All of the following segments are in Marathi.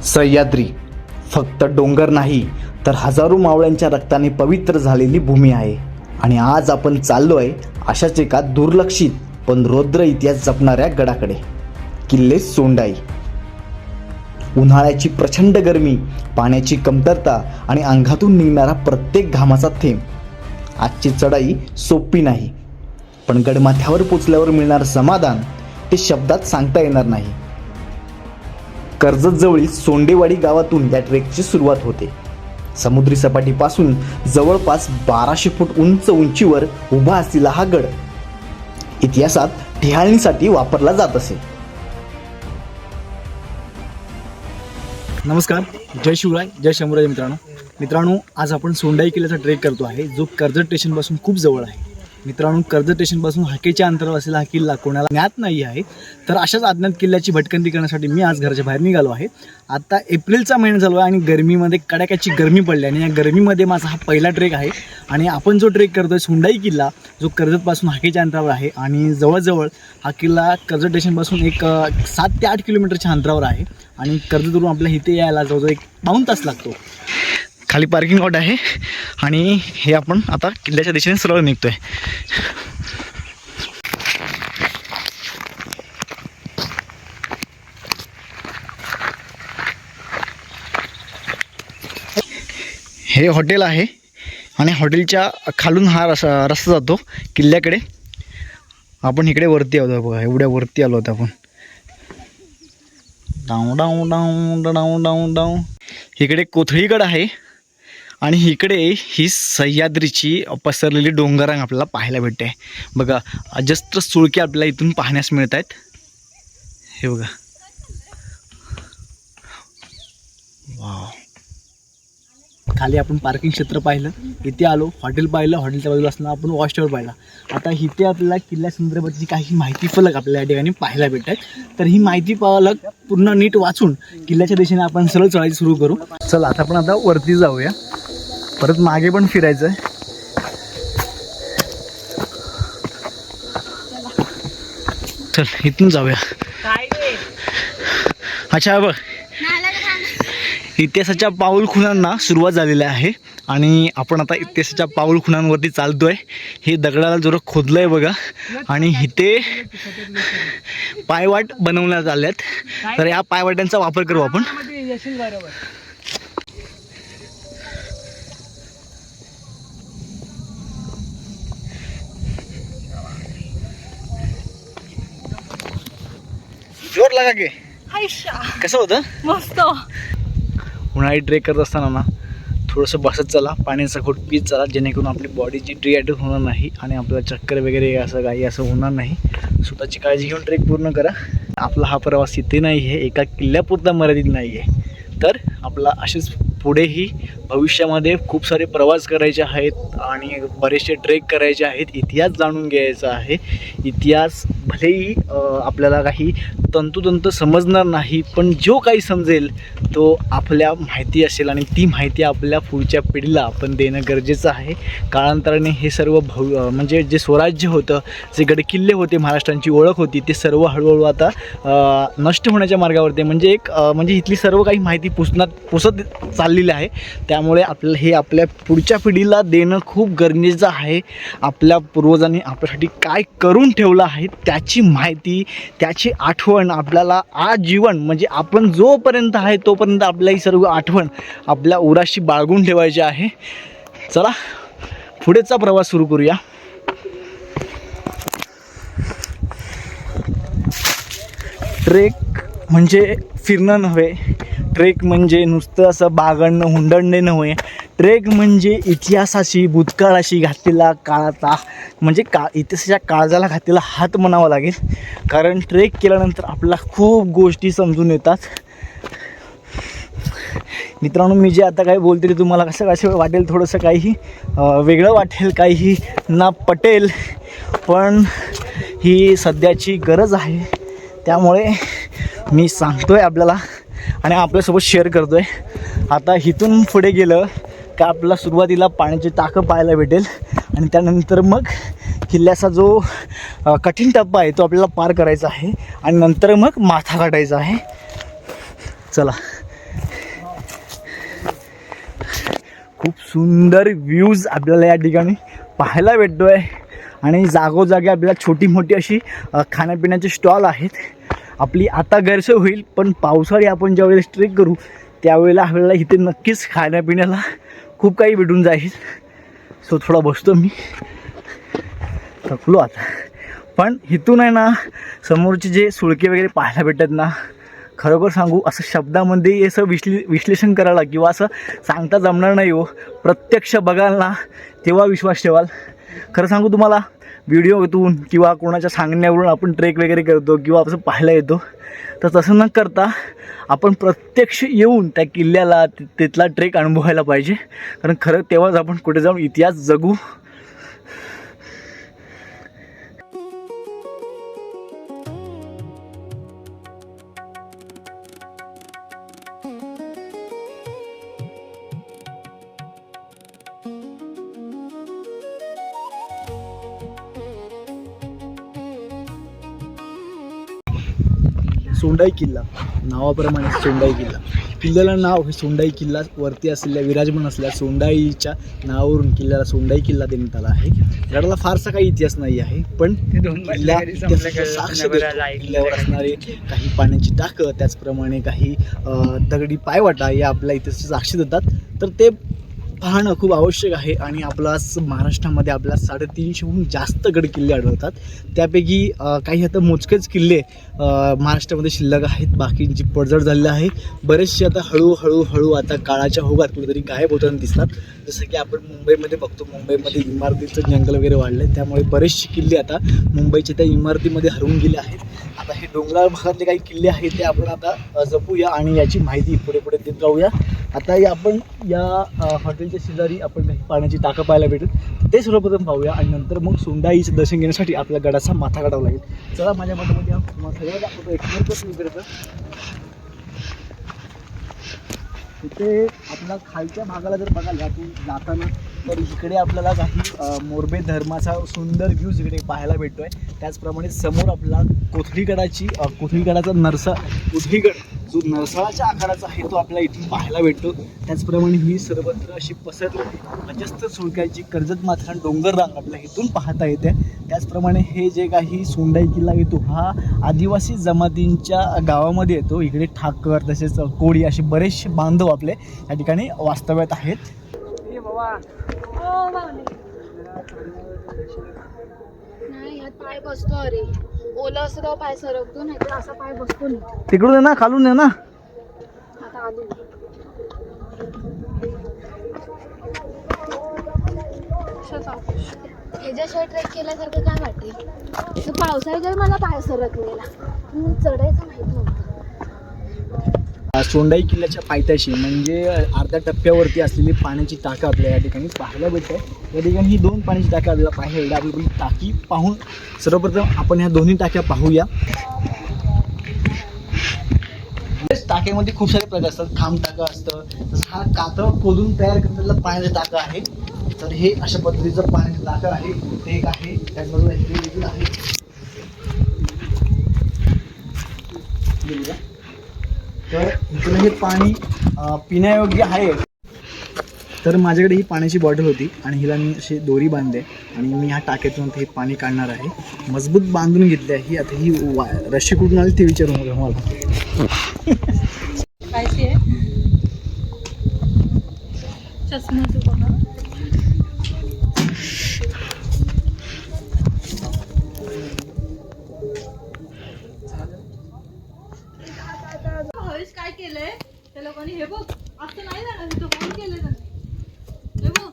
सह्याद्री फक्त डोंगर नाही तर हजारो मावळ्यांच्या रक्ताने पवित्र झालेली भूमी आहे. आणि आज आपण चाललोय अशाच एका दुर्लक्षित पण रौद्र इतिहास जपणाऱ्या गडाकडे, किल्ले सोंडाई. उन्हाळ्याची प्रचंड गरमी, पाण्याची कमतरता आणि अंगातून निघणारा प्रत्येक घामाचा थेंब. आजची चढाई सोपी नाही, पण गडमाथ्यावर पोचल्यावर मिळणार समाधान ते शब्दात सांगता येणार नाही. कर्जतजवळील सोंडेवाडी गावातून या ट्रेकची सुरुवात होते. समुद्री सपाटीपासून जवळपास 1200 फूट उंचीवर उभा असलेला हा गड इतिहासात टिहाळणीसाठी वापरला जात असे. नमस्कार, जय शिवराय, जय शंभूराज. मित्रांनो, आज आपण सोंडाई किल्ल्याचा ट्रेक करतो आहे, जो कर्जत स्टेशनपासून खूप जवळ आहे. मित्रांनो, कर्जत स्टेशनपासून हाकेच्या अंतरावर असलेला हा किल्ला कोणाला ज्ञात नाही आहे. तर अशाच अज्ञात किल्ल्याची भटकंती करण्यासाठी मी आज घराच्या बाहेर निघालो आहे. आता एप्रिलचा महिना चालू आहे आणि गरमीमध्ये कडाक्याची गरमी पडली आणि या गरमीमध्ये माझा हा पहिला ट्रेक आहे. आणि आपण जो ट्रेक करतो आहे सोंडाई किल्ला, जो कर्जतपासून हाकेच्या अंतरावर आहे आणि जवळजवळ हा किल्ला कर्जत स्टेशनपासून एक 7 ते 8 किलोमीटरच्या अंतरावर आहे. आणि कर्जतवरून आपल्या इथे यायला जवळजवळ 1 पाऊण तास लागतो. खाली पार्किंग लॉट आहे आणि हे आपण आता किल्ल्याच्या दिशेने सरळ निघतोय. हे हॉटेल आहे आणि हॉटेलच्या खालून हा रस्ता जातो किल्ल्याकडे. आपण इकडे वरती आलो बघा, एवढ्या वरती आलो होतो आपण. डाऊ डाऊ डाऊ डाऊ डाऊ डाऊ. इकडे कोथळीगड आहे आणि इकडे ही सह्याद्रीची पसरलेली डोंगररांग आपल्याला पाहायला भेटते. बघा, अजस्त्र सुळके आपल्याला इथून पाहण्यास मिळत आहेत. हे बघा, वाव. खाली आपण पार्किंग क्षेत्र पाहिलं, इथे आलो, हॉटेल पाहिलं, हॉटेलच्या बाजूला असताना आपण वॉच टॉवर पाहिला. आता इथे आपल्याला किल्ल्यासंदर्भातची काही माहिती फलक आपल्याला या ठिकाणी पाहायला भेटतात. तर ही माहिती फलक पूर्ण नीट वाचून किल्ल्याच्या दिशेने आपण सरळ चढायची सुरू करू. चला, आता आपण आता वरती जाऊया. परत मागे पण फिरायचं आहे. चल, इथून जाऊया. अच्छा, बघ, इतिहासाच्या पाऊलखुणांना सुरुवात झालेली आहे आणि आपण आता इतिहासाच्या पाऊलखुणांवरती चालतोय. हे दगडाला जरा खोदलं आहे बघा आणि इथे पायवाट बनवण्यात आल्यात. तर या पायवाट्यांचा वापर करू आपण. जोर लागा के. कसं होतं? मस्त. उन्हाळी ट्रेक करत असताना ना थोडंसं बसत चला, पाण्याचा घोट पीत चला, जेणेकरून आपली बॉडीची डिहायड्रेट होणार नाही आणि आपल्याला चक्कर वगैरे असं काही असं होणार नाही. स्वतःची काळजी घेऊन ट्रेक पूर्ण करा. आपला हा प्रवास इथे नाही आहे, एका किल्ल्यापुरता मर्यादित नाही आहे. तर आपला असेच पुढेही भविष्यामध्ये खूप सारे प्रवास करायचे आहेत आणि बरेचसे ट्रेक करायचे आहेत. इतिहास जाणून घ्यायचा आहे. इतिहास भलेही आपल्याला काही तंतोतंत समजणार नाही, पण जो काही समजेल तो आपल्या माहिती असेल आणि ती माहिती आपल्या पुढच्या पिढीला आपण देणं गरजेचं आहे. काळांतराने हे सर्व म्हणजे जे स्वराज्य होतं, जे गडकिल्ले होते, महाराष्ट्रांची ओळख होती, ते सर्व हळूहळू आता नष्ट होण्याच्या मार्गावरती. म्हणजे इथली सर्व काही माहिती पुसत चाललेली आहे. त्यामुळे आपल्याला हे आपल्या पुढच्या पिढीला देणं खूप गरजेचं आहे. आपल्या पूर्वजांनी आपल्यासाठी काय करून ठेवलं आहे त्याची माहिती, त्याची आठवण आपल्याला आजीवन, म्हणजे आपण जोपर्यंत आहे तोपर्यंत आपल्या ही सर्व आठवण आपल्या उराशी बाळगून ठेवायची आहे. चला, पुढेचा प्रवास सुरू करूया. ट्रेक म्हणजे फिरणं नव्हे, ट्रेक म्हणजे नुसतं असं बागडणं हुंडणणे नव्हे. ट्रेक म्हणजे इतिहासाशी, भूतकाळाशी घातलेला काळाचा, म्हणजे इतिहासाच्या काळजाला घातलेला हात म्हणावा लागेल. कारण ट्रेक केल्यानंतर आपल्याला खूप गोष्टी समजून येतात. मित्रांनो, मी जे आता काही बोलते ते तुम्हाला कसं वाटेल, थोडंसं काही वेगळं वाटेल, काही ना पटेल, पण ही सध्याची गरज आहे. त्यामुळे मी सांगतोय आपल्याला आणि आपल्यासोबत शेअर करतो आहे. आता इथून पुढे गेलं का आपल्याला सुरुवातीला पाण्याची टाकं पाहायला भेटेल आणि त्यानंतर मग किल्ल्याचा जो कठीण टप्पा आहे तो आपल्याला पार करायचा आहे आणि नंतर मग माथा गाठायचा आहे. चला, खूप सुंदर व्ह्यूज आपल्याला या ठिकाणी पाहायला भेटतो आहे. आणि जागोजागी आपल्याला छोटी मोठी अशी खाण्यापिण्याचे स्टॉल आहेत. आपली आता गैरसोय होईल, पण पावसाळी आपण ज्यावेळेस ट्रेक करू त्यावेळेला आपल्याला इथे नक्कीच खाण्यापिण्याला खूप काही भेटून जाईल. सो थोडा बसतो मी, थकलो आता. पण इथून आहे ना समोरचे जे सुळके वगैरे पाहायला भेटतात ना, खरोखर सांगू असं शब्दामध्ये असं विश्लेषण करायला किंवा असं सांगता जमणार नाही हो. प्रत्यक्ष बघाल ना तेव्हा विश्वास ठेवाल. खरं सांगू तुम्हाला, व्हिडिओतून किंवा कोणाच्या सांगण्यावरून आपण ट्रेक वगैरे करतो किंवा असं पाहायला येतो, तर तसं न करता आपण प्रत्यक्ष येऊन त्या किल्ल्याला तिथला ट्रेक अनुभवायला पाहिजे. कारण खरं तेव्हाच आपण कुठे जाऊन इतिहास जगू. सोंडाई किल्ला, नावाप्रमाणे सोंडाई किल्ला. किल्ल्याला नाव हे सोंडाई किल्ला, वरती असलेल्या विराजमान असलेल्या सोंडाईच्या नावावरून किल्ल्याला सोंडाई किल्ला देण्यात आला आहे. गडाला फारसा काही इतिहास नाही आहे, पण किल्ल्यावर असणारे काही पाण्याची टाकं, त्याचप्रमाणे काही दगडी पायवाटा या आपल्या इथे साक्षी देतात. तर ते पाहणं खूप आवश्यक आहे. आणि आपला महाराष्ट्रामध्ये आपल्या 350हून जास्त गड किल्ले आढळतात. त्यापैकी काही आता मोजकेच किल्ले महाराष्ट्रामध्ये शिल्लक आहेत, बाकींची पडझड झालेली आहे. बरेचसे आता हळूहळू आता काळाच्या ओघात कुठेतरी गायब होताना दिसतात. जसं की आपण मुंबईमध्ये बघतो, मुंबईमध्ये इमारतीचं जंगल वगैरे वाढलं आहे, त्यामुळे बरेचसे किल्ले आता मुंबईच्या त्या इमारतीमध्ये हरवून गेले आहेत. आता हे डोंगराळ भागातले काही किल्ले आहेत ते आपण आता जपूया आणि याची माहिती पुढे देत राहूया. आता आपण या हॉटेलच्या शेजारी आपण काही पाण्याची टाकं पाहायला भेटेल, ते सर्वप्रथम पाहूया आणि नंतर मग सोंडाईचं दर्शन घेण्यासाठी आपल्या गडाचा माथा काढावा लागेल. चला माझ्या मतामध्ये सगळं दाखवतो. एक्सप्लोर करतो इकडचं. इथे आपल्या खालच्या भागाला जर बघायला यातून जाताना, तर इकडे आपल्याला काही मोरबे धर्माचा सुंदर व्ह्यूज इकडे पाहायला भेटतो आहे. त्याचप्रमाणे समोर आपल्याला कोथळीगडाचा कोथळीगड जो नरसाळाच्या आकाराचा आहे तो आपल्याला इथून पाहायला भेटतो. त्याचप्रमाणे ही सर्वत्र अशी पसरलेली अजस्त्र सुळक्याची कर्जत माथान डोंगर रांग आपल्याला इथून पाहता येते. त्याचप्रमाणे हे जे काही सोंडाई किल्ला येतो हा आदिवासी जमातींच्या गावामध्ये येतो. इकडे ठाकर तसेच कोळी असे बरेचसे बांधव आपले या ठिकाणी वास्तव्यात आहेत. नाही यात पाय बसतो. अरे ओला असं तेव्हा पाय सरकतो, नाही तर असा पाय बसतो नाही. तिकडून आहे ना, खालून आहे ना. आता आलो ह्याच्याशिवाय ट्रेक केल्यासारखं काय वाटेल. पावसाळ्यात जर मला पाय सरकलेला चढायचं माहित नव्हतं. सोंडाई किल्ल्याच्या पायथ्याशी म्हणजे अर्ध्या टप्प्यावरती असलेली पाण्याची टाकं आपल्या या ठिकाणी पाहायला भेटते. या ठिकाणी ही 2 पाण्याची टाक्या आपल्याला पाहायला भेटतात. आपली टाकी पाहून सर्वप्रथम आपण ह्या दोन्ही टाक्या पाहूया. टाक्यामध्ये खूप सारे प्रकार असतात. खांब टाकं असतं, तसं हा कातळ खोदून तयार केलेला पाण्याचं टाकं आहे. तर हे अशा पद्धतीचं पाण्याचं टाकं आहे. ते एक आहे, त्याचबरोबर हे देखील आहे. तर इकडे हे पाणी पिण्यायोग्य आहे. तर माझ्याकडे ही पाण्याची बॉटल होती आणि हिला मी अशी दोरी बांधते आणि मी ह्या टाक्यातून हे पाणी काढणार आहे. मजबूत बांधून घेतली आहे. आता ही रशी कुठून आली ते विचारू नका मला. काय केलंय त्या लोकांनी, हे बघ असं नाही जाणार, तो कोण केलं हे बघ.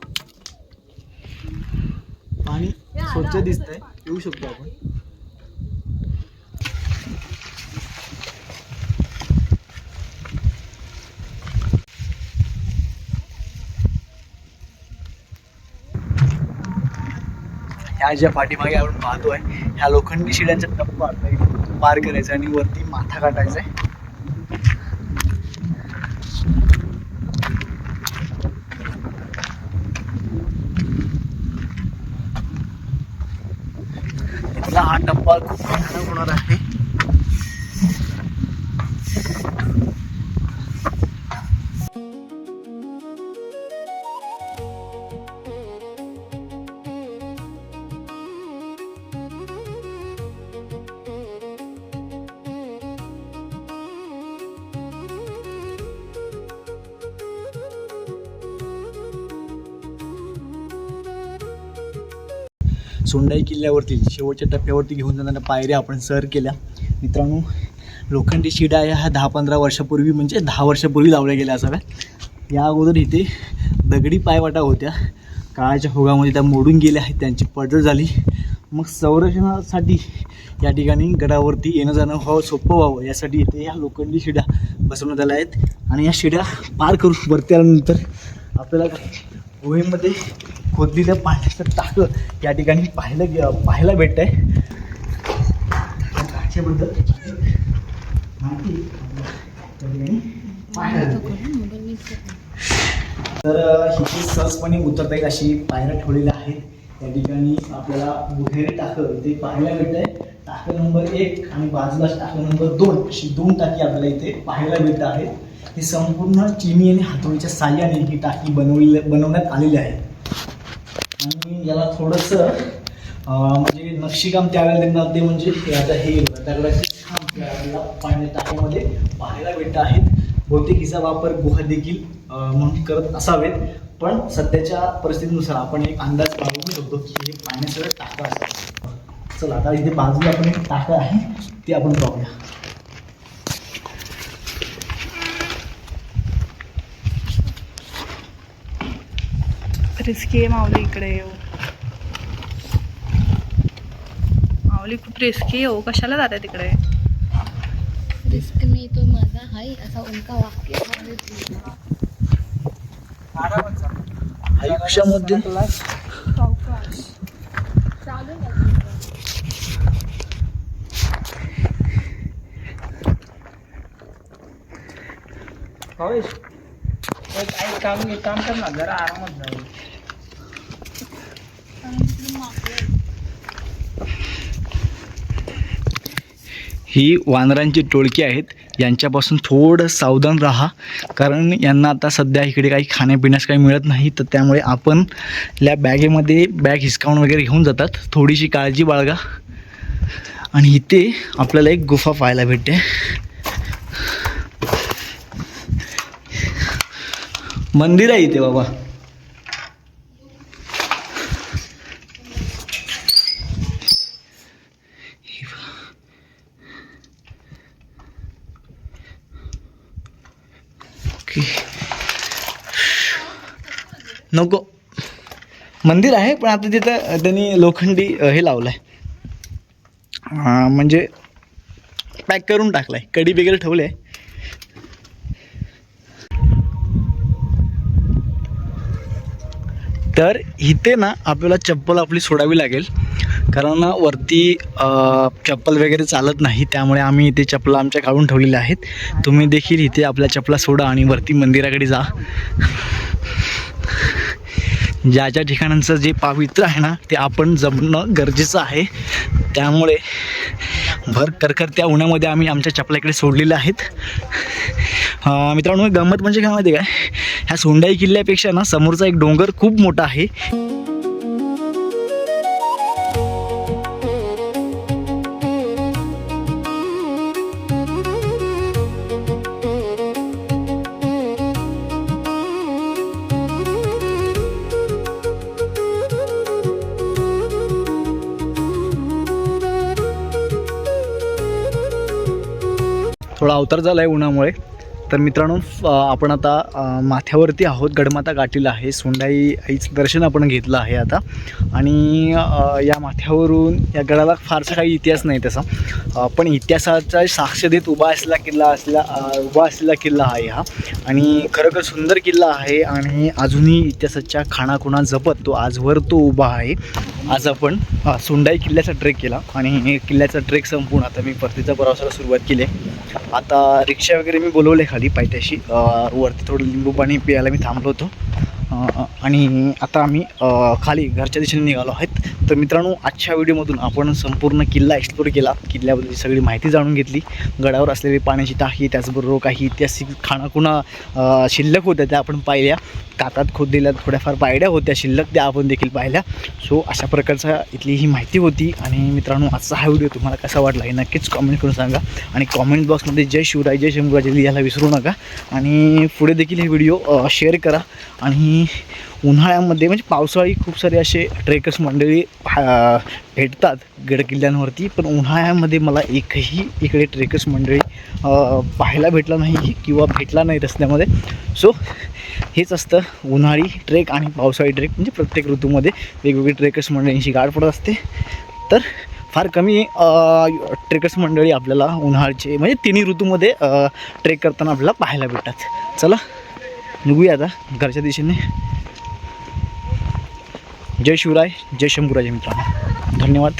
पाणी स्वच्छ दिसतंय, येऊ शकतो आपण. ह्या ज्या पाठीमागे आपण पाहतोय ह्या लोखंडी शिड्यांचा टप्पा पार करायचा आणि वरती माथा काढायचा आहे. हा टप्पा खूप भयानक होणार आहे. सोंडाई किल्ल्यावरती शेवटच्या टप्प्यावरती घेऊन जाणाऱ्या पायऱ्या आपण सर केल्या. मित्रांनो, लोखंडी शिड्या ह्या 10-15 वर्षापूर्वी म्हणजे 10 वर्षापूर्वी लावल्या गेल्या असाव्या. या अगोदर इथे दगडी पायवाटा होत्या, काळाच्या ओघामध्ये त्या मोडून गेल्या आहेत, त्यांची पडझड झाली. मग संरक्षणासाठी या ठिकाणी गडावरती येणं जाणं सोपं व्हावं यासाठी इथे या लोखंडी शिड्या बसवण्यात आल्या आहेत. आणि या शिड्या पार करून वरती आल्यानंतर आपल्याला गुहेमध्ये खोदलेल्या पाण्याचं टाकं या ठिकाणी पाहायला भेटत आहे. टाक्याबद्दल माहिती त्या ठिकाणी पाहायला भेटते. तर इथे सहजपणे उतरता येईल अशी पायऱ्या ठेवलेल्या आहेत. त्या ठिकाणी आपल्याला गुहेरी टाकं इथे पाहायला भेटत आहे. टाकं नंबर 1 आणि बाजूलाच टाकं नंबर 2 अशी 2 टाकी आपल्याला इथे पाहायला भेटत आहेत. ही संपूर्ण चिनी आणि हातोडीच्या साह्याने ही टाकी बनवण्यात आलेली आहे. आणि याला थोडंसं म्हणजे नक्षीकाम त्यावेळेला देणार ते म्हणजे आता हे दगडाचे खांब आपल्याला पाण्याच्या टाकीमध्ये पाहायला भेटत आहेत. बहुतेक हिचा वापर गुहा देखील म्हणून करत असावेत, पण सध्याच्या परिस्थितीनुसार आपण एक अंदाज बाळगू शकतो की हे पाण्याचं टाकं असावं. चला आता इथे बाजूला आपण एक टाकं आहे ते आपण पाहूया. रिस्की आहे माऊली, इकडे येऊ. माऊली खूप रिस्की आहे हो, कशाला जाते तिकडे? रिस्क नाही तो माझा हाय असा उनका वाक्य आयुष्यामध्ये काम कर ना, जरा आरामात जाऊ. ही वानरांची टोळकी आहेत, यांच्यापासून थोडं सावधान राहा, कारण यांना आता सध्या इकडे काही खाण्यापिण्यास काही मिळत नाही. तर त्यामुळे आपण या बॅगेमध्ये बॅग हिसकावून वगैरे घेऊन जातात. थोडीशी काळजी बाळगा. आणि इथे आपल्याला एक गुफा पाहायला भेटते. मंदिर आहे इथे बाबा. नको, मंदिर आहे पण आता तिथं त्यांनी लोखंडी हे लावलं आहे, म्हणजे पॅक करून टाकलं आहे, कडी वगैरे ठेवले आहे. तर इथे ना आपल्याला चप्पल आपली सोडावी लागेल, कारण ना वरती चप्पल वगैरे चालत नाही. त्यामुळे आम्ही इथे चपला आमच्या काढून ठेवलेल्या आहेत. तुम्ही देखील इथे आपल्या चपला सोडा आणि वरती मंदिराकडे जा. ज्या ज्या ठिकाणांचं जे पवित्र आहे ना ते आपण जपणं गरजेचं आहे. त्यामुळे भर करकरत्या उन्हामध्ये आम्ही आमच्या चपला इकडे सोडलेल्या आहेत. मित्रांनो, गंमत म्हणजे काय माहिती काय, ह्या सोंडाई किल्ल्यापेक्षा ना समोरचा एक डोंगर खूप मोठा आहे. थोडा अवतार झाला आहे उन्हामुळे. तर मित्रांनो, आपण आता माथ्यावरती आहोत. गडमाता गाठीला आहे. सोंडाई आईचं दर्शन आपण घेतलं आहे आता. आणि या माथ्यावरून या गडाला फारसा काही इतिहास नाही तसा, पण इतिहासाचा साक्ष देत उभा असलेला किल्ला आहे हा. आणि खरोखर सुंदर किल्ला आहे आणि अजूनही इतिहासाच्या खाणाखुणा जपत तो आजवर तो उभा आहे. आज आपण सोंडाई किल्ल्याचा ट्रेक केला आणि किल्ल्याचा ट्रेक संपून आता मी परतीच्या प्रवासाला सुरुवात केली. आता रिक्षा वगैरे मी बोलवले खाली पायथ्याशी. वरती थोडं लिंबू पाणी प्यायला मी थांबलो होतो आणि आता आम्ही खाली घरच्या दिशेने निघालो आहेत. तर मित्रांनो, आजच्या व्हिडिओमधून आपण संपूर्ण किल्ला एक्सप्लोर केला. किल्ल्याबद्दलची सगळी माहिती जाणून घेतली. गडावर असलेली पाण्याची टाकी, त्याचबरोबर काही ऐतिहासिक खाणाखुणा शिल्लक होत्या त्या आपण पाहिल्या. कातात खोदलेल्या थोड्याफार पायड्या होत्या शिल्लक, त्या आपण देखील पाहिल्या. सो अशा प्रकारचा इथली ही माहिती होती. आणि मित्रांनो, आजचा हा व्हिडिओ तुम्हाला कसा वाटला हे नक्कीच कॉमेंट करून सांगा. आणि कॉमेंट बॉक्समध्ये जय शिवराय जय शंभूराजे लिहायला विसरू नका. आणि पुढे देखील हे व्हिडिओ शेअर करा आणि आणि उन्हाळ्यामध्ये म्हणजे पावसाळी खूप सारे असे ट्रेकर्स मंडळी भेटतात गड किल्ल्यांवरती, पण उन्हाळ्यामध्ये मला एकही इकडे ट्रेकर्स मंडळी पाहायला भेटला नाही किंवा भेटला नाही रस्त्यामध्ये. सो हेच असतं उन्हाळी ट्रेक आणि पावसाळी ट्रेक, म्हणजे प्रत्येक ऋतूमध्ये वेगवेगळी ट्रेकर्स मंडळींची गाठ पडत असते. तर फार कमी ट्रेकर्स मंडळी आपल्याला उन्हाळ्याचे म्हणजे तिन्ही ऋतूमध्ये ट्रेक करताना आपल्याला पाहायला भेटतात. चला निघूया आता घरच्या दिशेने. जय शिवराय, जय शंभूराजे मित्रांनो, धन्यवाद.